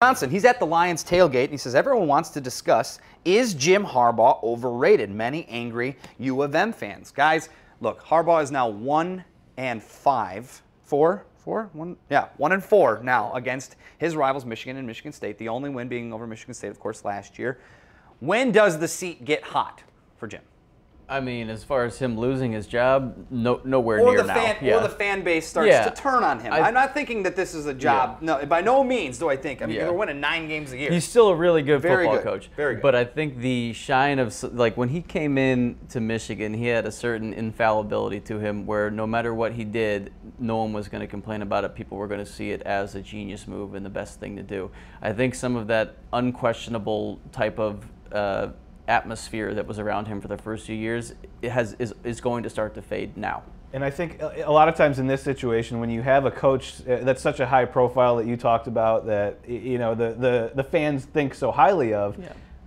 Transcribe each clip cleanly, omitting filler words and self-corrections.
Johnson, he's at the Lions tailgate, and he says, everyone wants to discuss, is Jim Harbaugh overrated? Many angry U of M fans. Guys, look, Harbaugh is now 1-4 now against his rivals, Michigan and Michigan State, the only win being over Michigan State, of course, last year. When does the seat get hot for Jim? I mean, as far as him losing his job, nowhere near now. Or the fan base starts to turn on him. I'm not thinking that this is a job. No, by no means do I think. I mean, they're winning 9 games a year. He's still a really good football coach. Very good. But I think the shine of, like, when he came in to Michigan, he had a certain infallibility to him where no matter what he did, no one was going to complain about it. People were going to see it as a genius move and the best thing to do. I think some of that unquestionable type of atmosphere that was around him for the first few years is going to start to fade now. And I think a lot of times in this situation, when you have a coach that's such a high profile that you talked about, that the fans think so highly of,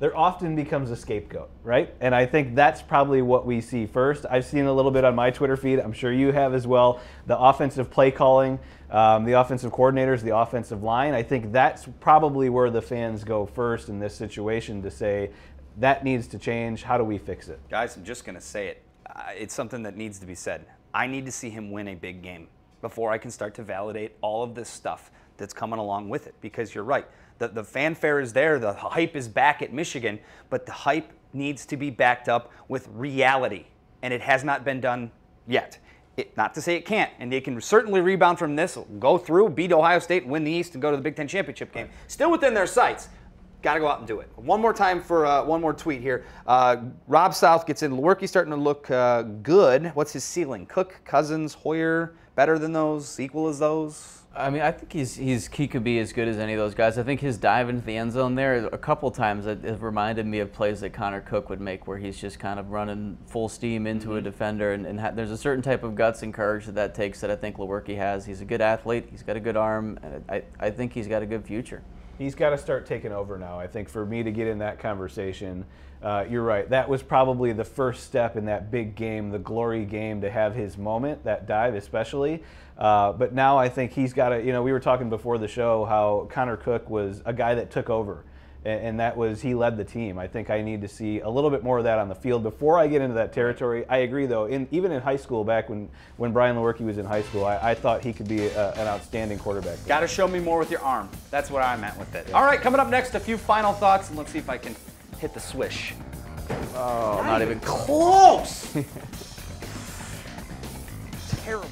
there often becomes a scapegoat, right? And I think that's probably what we see first. I've seen a little bit on my Twitter feed, I'm sure you have as well, the offensive play calling, the offensive coordinators, the offensive line. I think that's probably where the fans go first in this situation to say, that needs to change. How do we fix it? Guys, I'm just going to say it. It's something that needs to be said. I need to see him win a big game before I can start to validate all of this stuff that's coming along with it. Because you're right. The fanfare is there. The hype is back at Michigan. But the hype needs to be backed up with reality. And it has not been done yet. Not to say it can't. And they can certainly rebound from this, go through, beat Ohio State, win the East, and go to the Big Ten championship game. Still within their sights. Got to go out and do it. One more time for one more tweet here. Rob South gets in. Lewerke starting to look good. What's his ceiling? Cook, Cousins, Hoyer, better than those, equal as those? I mean, I think he could be as good as any of those guys. I think his dive into the end zone there a couple times it reminded me of plays that Connor Cook would make, where he's just kind of running full steam into a defender, and there's a certain type of guts and courage that takes that I think Lewerke has. He's a good athlete. He's got a good arm. And I think he's got a good future. He's got to start taking over now. I think for me to get in that conversation, you're right. That was probably the first step in that big game, the glory game, to have his moment, that dive especially. But now I think he's got to, we were talking before the show how Connor Cook was a guy that took over. And that was, he led the team. I think I need to see a little bit more of that on the field before I get into that territory. I agree, though. Even in high school, back when Brian Lewerke was in high school, I thought he could be an outstanding quarterback. Got to show me more with your arm. That's what I meant with it. Yeah. All right, coming up next, a few final thoughts, and let's see if I can hit the swish. Oh, not even close. Terrible.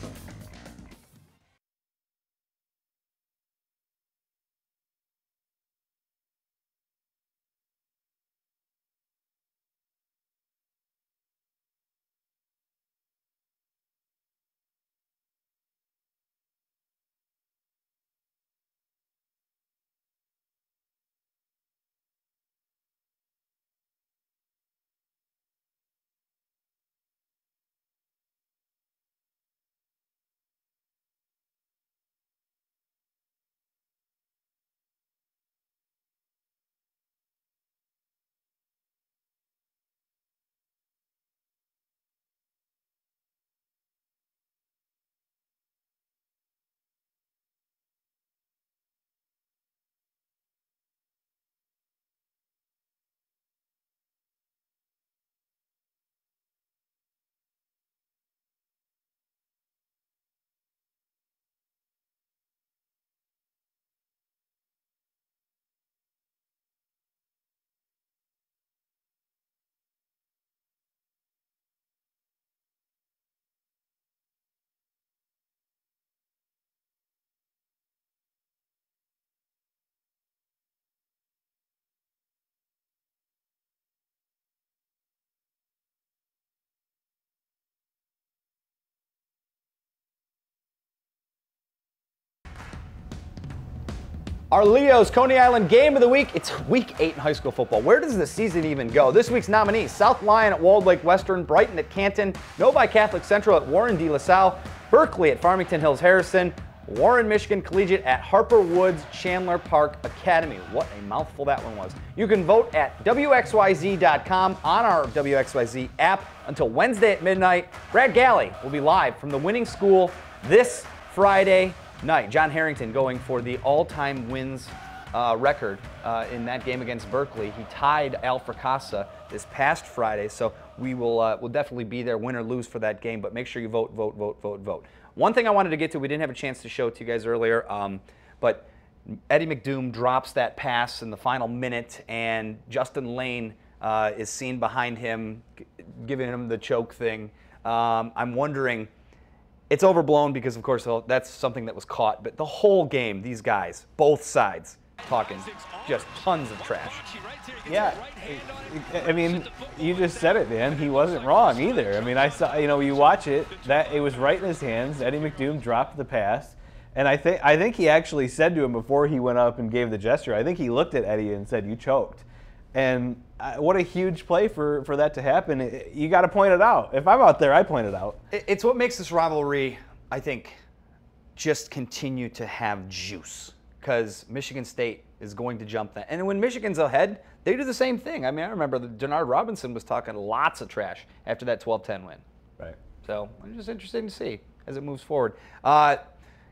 Our Leo's Coney Island Game of the Week. It's week 8 in high school football. Where does the season even go? This week's nominees: South Lyon at Walled Lake Western, Brighton at Canton, Novi Catholic Central at Warren de La Salle, Berkeley at Farmington Hills Harrison, Warren Michigan Collegiate at Harper Woods Chandler Park Academy. What a mouthful that one was. You can vote at WXYZ.com on our WXYZ app until Wednesday at midnight. Brad Galley will be live from the winning school this Friday night. John Harrington going for the all-time wins record in that game against Berkeley. He tied Al Fracassa this past Friday, so we'll definitely be there, win or lose, for that game. But make sure you vote, vote, vote, vote, vote. One thing I wanted to get to, we didn't have a chance to show it to you guys earlier, but Eddie McDoom drops that pass in the final minute, and Justin Lane is seen behind him, giving him the choke thing. I'm wondering, it's overblown because, of course, that's something that was caught, but the whole game, these guys, both sides, talking just tons of trash. Yeah, I mean, you just said it, man. He wasn't wrong either. I mean, I saw, you watch it, that it was right in his hands. Eddie McDoom dropped the pass, and I think he actually said to him before he went up and gave the gesture, I think he looked at Eddie and said, "You choked." And what a huge play for that to happen. You got to point it out. If I'm out there, I point it out. It's what makes this rivalry, I think, just continue to have juice, because Michigan State is going to jump that. And when Michigan's ahead, they do the same thing. I mean, I remember that Denard Robinson was talking lots of trash after that 12-10 win. Right. So it's just interesting to see as it moves forward.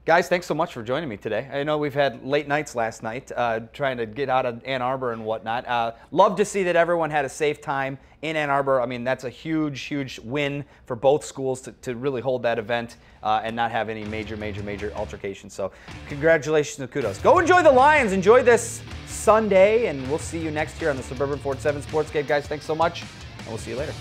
Guys, thanks so much for joining me today. I know we've had late nights last night trying to get out of Ann Arbor and whatnot. Love to see that everyone had a safe time in Ann Arbor. I mean, that's a huge, huge win for both schools to really hold that event and not have any major altercations. So congratulations and kudos. Go enjoy the Lions. Enjoy this Sunday, and we'll see you next year on the Suburban 47 Sportscape. Guys, thanks so much, and we'll see you later.